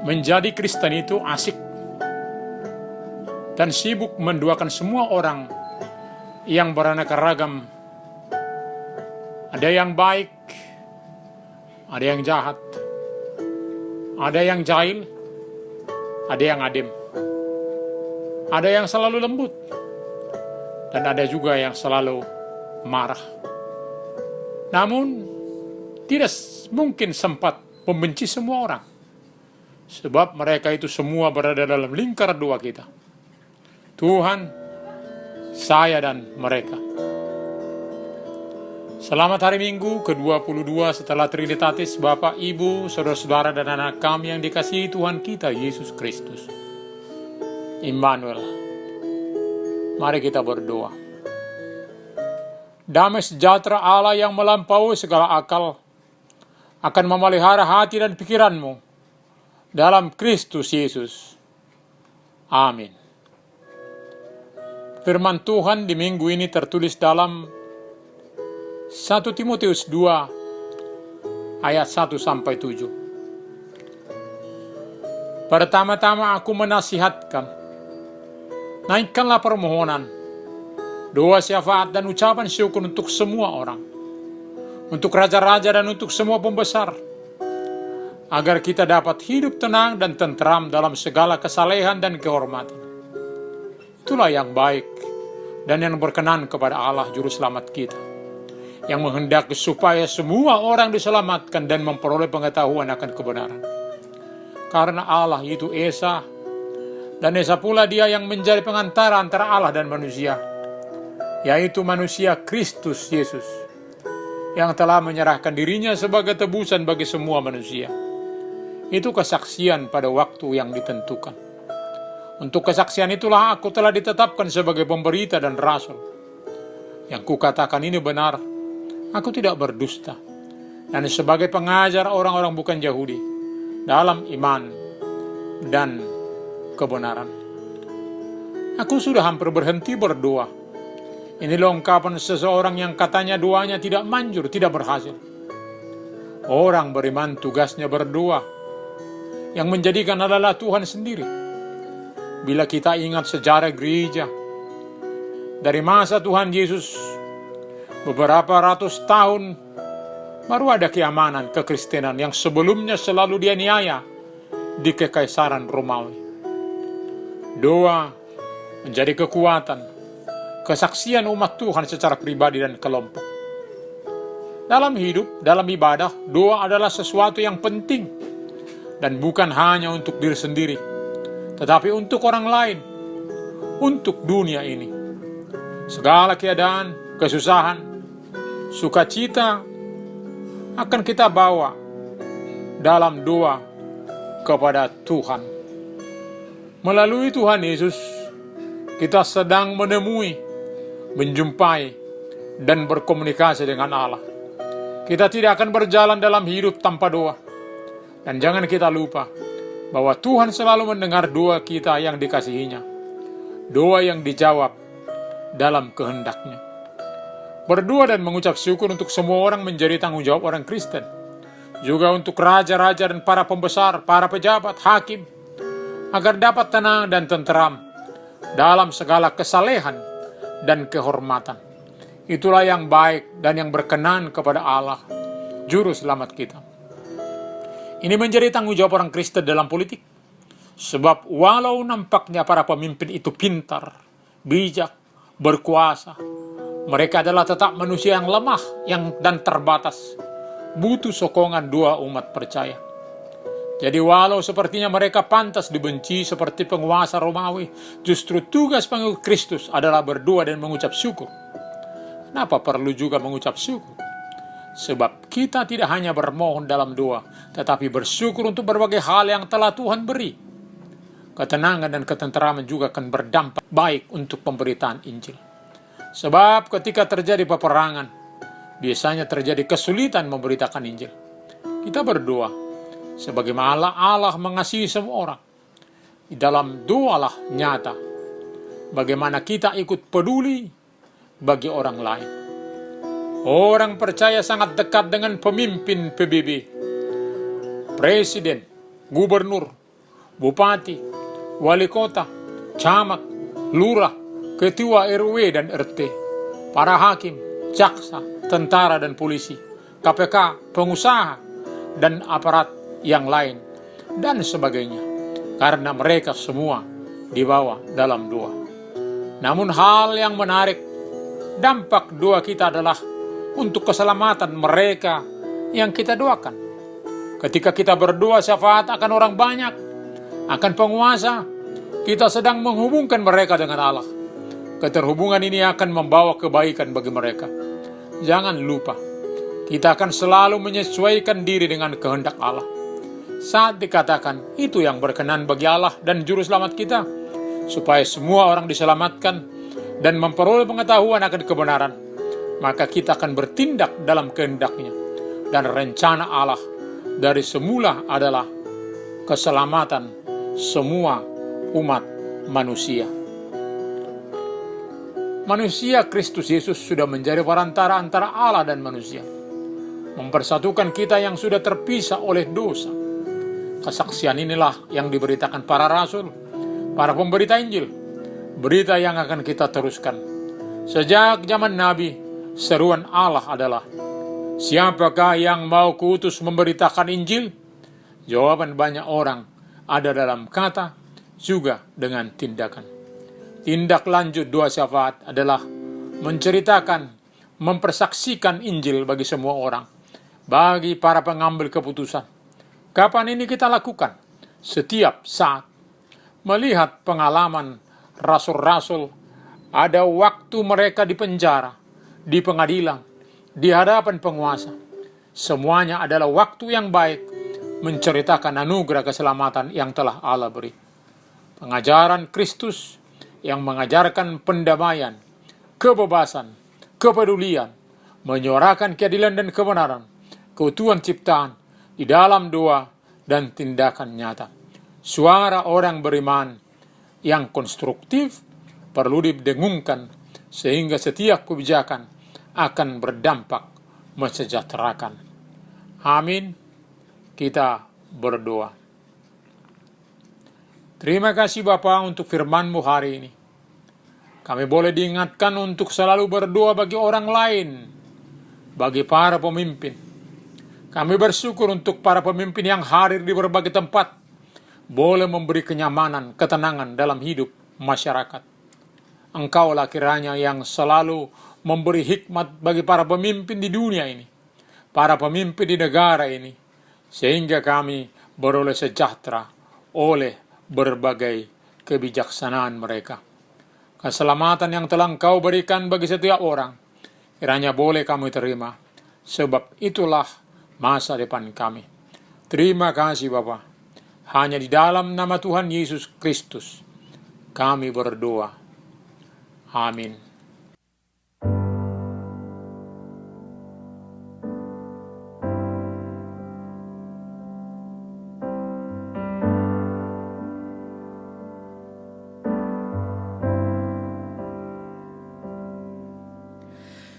menjadi Kristen itu asik dan sibuk menduakan semua orang yang beraneka ragam. Ada yang baik, ada yang jahat, ada yang jahil, ada yang adem, ada yang selalu lembut, dan ada juga yang selalu marah. Namun, tidak mungkin sempat membenci semua orang, sebab mereka itu semua berada dalam lingkar dua kita. Tuhan, saya, dan mereka. Selamat hari Minggu ke-22 setelah Trinitatis, Bapak, Ibu, saudara-saudara, dan anak kami yang dikasihi Tuhan kita, Yesus Kristus. Immanuel. Mari kita berdoa. Damai sejahtera Allah yang melampaui segala akal akan memelihara hati dan pikiranmu dalam Kristus Yesus. Amin. Firman Tuhan di minggu ini tertulis dalam 1 Timotius 2 ayat 1-7. Pertama-tama aku menasihatkan, naikkanlah permohonan, doa syafaat dan ucapan syukur untuk semua orang, untuk raja-raja dan untuk semua pembesar, agar kita dapat hidup tenang dan tentram dalam segala kesalehan dan kehormatan. Itulah yang baik dan yang berkenan kepada Allah Juru Selamat kita, yang menghendaki supaya semua orang diselamatkan dan memperoleh pengetahuan akan kebenaran. Karena Allah itu Esa, dan Esa pula Dia yang menjadi pengantara antara Allah dan manusia, yaitu manusia Kristus Yesus, yang telah menyerahkan dirinya sebagai tebusan bagi semua manusia. Itu kesaksian pada waktu yang ditentukan. Untuk kesaksian itulah aku telah ditetapkan sebagai pemberita dan rasul. Yang kukatakan ini benar, aku tidak berdusta, dan sebagai pengajar orang-orang bukan Yahudi dalam iman dan kebenaran. Aku sudah hampir berhenti berdoa. Ini ungkapan seseorang yang katanya doanya tidak manjur, tidak berhasil. Orang beriman tugasnya berdoa, yang menjadikan adalah Tuhan sendiri. Bila kita ingat sejarah gereja, dari masa Tuhan Yesus, beberapa ratus tahun baru ada keamanan kekristenan yang sebelumnya selalu dianiaya di kekaisaran Romawi. Doa menjadi kekuatan, kesaksian umat Tuhan secara pribadi dan kelompok. Dalam hidup, dalam ibadah, doa adalah sesuatu yang penting, dan bukan hanya untuk diri sendiri, tetapi untuk orang lain, untuk dunia ini. Segala keadaan, kesusahan, sukacita akan kita bawa dalam doa kepada Tuhan. Melalui Tuhan Yesus, kita sedang menemui, menjumpai, dan berkomunikasi dengan Allah. Kita tidak akan berjalan dalam hidup tanpa doa. Dan jangan kita lupa bahwa Tuhan selalu mendengar doa kita yang dikasihinya, doa yang dijawab dalam kehendaknya. Berdoa dan mengucap syukur untuk semua orang menjadi tanggung jawab orang Kristen. Juga untuk raja-raja dan para pembesar, para pejabat, hakim, agar dapat tenang dan tenteram dalam segala kesalehan dan kehormatan. Itulah yang baik dan yang berkenan kepada Allah, Juru Selamat kita. Ini menjadi tanggung jawab orang Kristen dalam politik. Sebab walau nampaknya para pemimpin itu pintar, bijak, berkuasa, mereka adalah tetap manusia yang lemah dan terbatas, butuh sokongan doa umat percaya. Jadi walau sepertinya mereka pantas dibenci seperti penguasa Romawi, justru tugas pengikut Kristus adalah berdoa dan mengucap syukur. Kenapa perlu juga mengucap syukur? Sebab kita tidak hanya bermohon dalam doa, tetapi bersyukur untuk berbagai hal yang telah Tuhan beri. Ketenangan dan ketenteraman juga akan berdampak baik untuk pemberitaan Injil. Sebab ketika terjadi peperangan, biasanya terjadi kesulitan memberitakan Injil. Kita berdoa, sebagaimana Allah mengasihi semua orang. Di dalam doalah nyata bagaimana kita ikut peduli bagi orang lain. Orang percaya sangat dekat dengan pemimpin PBB, presiden, gubernur, bupati, wali kota, camat, lurah, ketua RW dan RT, para hakim, jaksa, tentara dan polisi, KPK, pengusaha, dan aparat yang lain, dan sebagainya. Karena mereka semua dibawa dalam doa. Namun hal yang menarik, dampak doa kita adalah untuk keselamatan mereka yang kita doakan. Ketika kita berdoa syafaat akan orang banyak, akan penguasa, kita sedang menghubungkan mereka dengan Allah. Keterhubungan ini akan membawa kebaikan bagi mereka. Jangan lupa, kita akan selalu menyesuaikan diri dengan kehendak Allah. Saat dikatakan itu yang berkenan bagi Allah dan juru selamat kita, supaya semua orang diselamatkan dan memperoleh pengetahuan akan kebenaran, maka kita akan bertindak dalam kehendaknya. Dan rencana Allah dari semula adalah keselamatan semua umat manusia. Manusia Kristus Yesus sudah menjadi perantara antara Allah dan manusia, mempersatukan kita yang sudah terpisah oleh dosa. Kesaksian inilah yang diberitakan para rasul, para pemberita Injil, berita yang akan kita teruskan. Sejak zaman Nabi, seruan Allah adalah, siapakah yang mau kuutus memberitakan Injil? Jawaban banyak orang ada dalam kata, juga dengan tindakan. Tindak lanjut doa syafaat adalah menceritakan, mempersaksikan Injil bagi semua orang, bagi para pengambil keputusan. Kapan ini kita lakukan? Setiap saat. Melihat pengalaman rasul-rasul, ada waktu mereka di penjara, di pengadilan, di hadapan penguasa. Semuanya adalah waktu yang baik menceritakan anugerah keselamatan yang telah Allah beri. Pengajaran Kristus yang mengajarkan pendamaian, kebebasan, kepedulian, menyuarakan keadilan dan kebenaran, keutuhan ciptaan di dalam doa dan tindakan nyata. Suara orang beriman yang konstruktif perlu didengungkan sehingga setiap kebijakan akan berdampak mensejahterakan. Amin. Kita berdoa. Terima kasih Bapa untuk firman-Mu hari ini. Kami boleh diingatkan untuk selalu berdoa bagi orang lain, bagi para pemimpin. Kami bersyukur untuk para pemimpin yang hadir di berbagai tempat, boleh memberi kenyamanan, ketenangan dalam hidup masyarakat. Engkaulah kiranya yang selalu memberi hikmat bagi para pemimpin di dunia ini, para pemimpin di negara ini, sehingga kami beroleh sejahtera oleh berbagai kebijaksanaan mereka. Keselamatan yang telah Engkau berikan bagi setiap orang, kiranya boleh kami terima, sebab itulah masa depan kami. Terima kasih Bapa. Hanya di dalam nama Tuhan Yesus Kristus kami berdoa. Amin.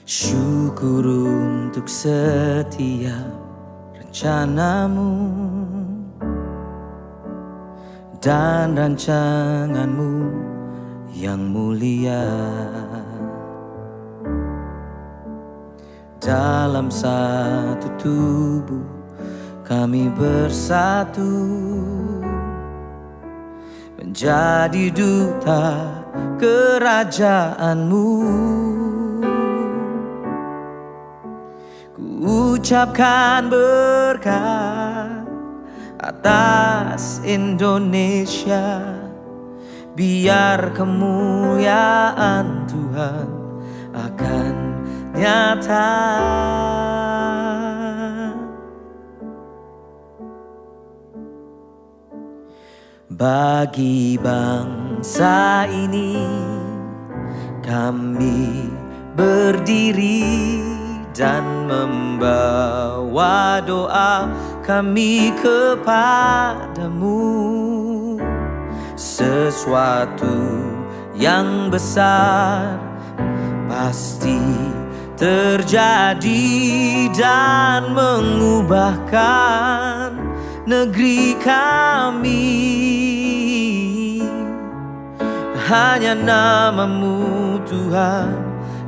Syukur untuk setiap rencanamu dan rancanganmu yang mulia. Dalam satu tubuh kami bersatu, menjadi duta kerajaan-Mu. Ucapkan berkat atas Indonesia, biar kemuliaan Tuhan akan nyata. Bagi bangsa ini kami berdiri dan membawa doa kami kepadamu. Sesuatu yang besar pasti terjadi dan mengubahkan negeri kami. Hanya nama-Mu Tuhan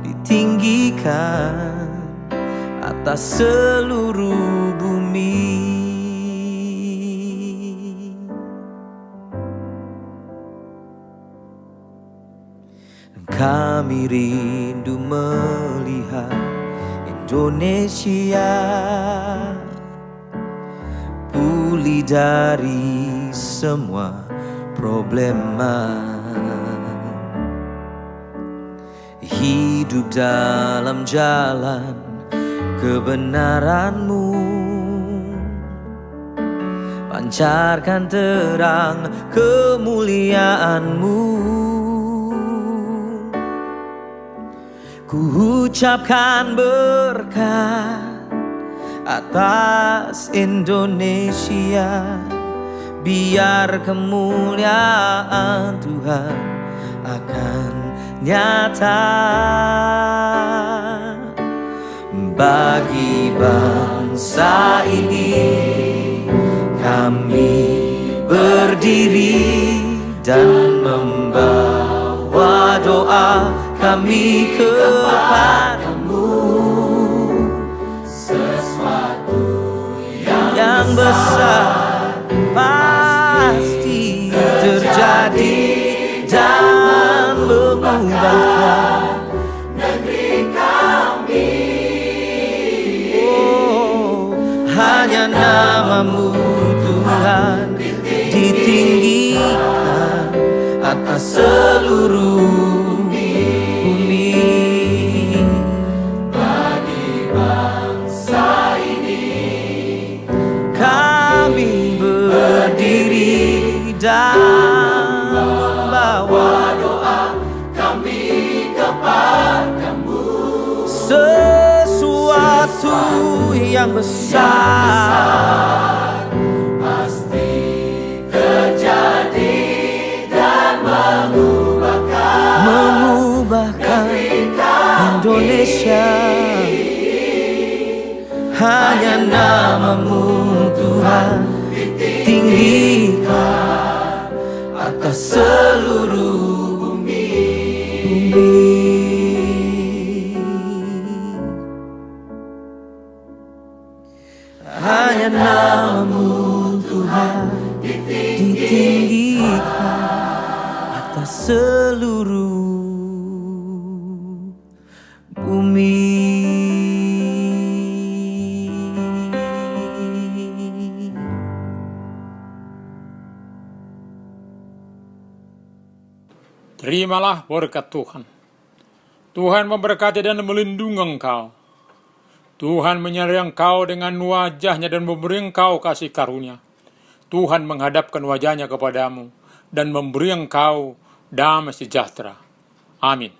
ditinggikan atas seluruh bumi. Kami rindu melihat Indonesia pulih dari semua problema, hidup dalam jalan kebenaran-Mu, pancarkan terang kemuliaan-Mu. Ku ucapkan berkat atas Indonesia, biar kemuliaan Tuhan akan nyata bagi bangsa ini. Kami berdiri dan membawa doa kami kepada-Mu. Sesuatu yang besar pasti terjadi dan mengubahkan negeri kami. Oh, hanya nama-Mu Tuhan ditinggikan atas seluruh bumi. Bagi bangsa ini kami berdiri dan membawa doa kami kepada-Mu. Sesuatu yang besar pasti terjadi dan mengubahkan Indonesia. Hanya nama-Mu Tuhan tinggikan atas seluruh bumi. Hanya nama-Mu Tuhan ditinggikan atas seluruh bumi. Terimalah berkat Tuhan. Tuhan memberkati dan melindungi engkau. Tuhan menyertai engkau dengan wajah-Nya dan memberi engkau kasih karunia. Tuhan menghadapkan wajah-Nya kepadamu dan memberi engkau damai sejahtera. Amin.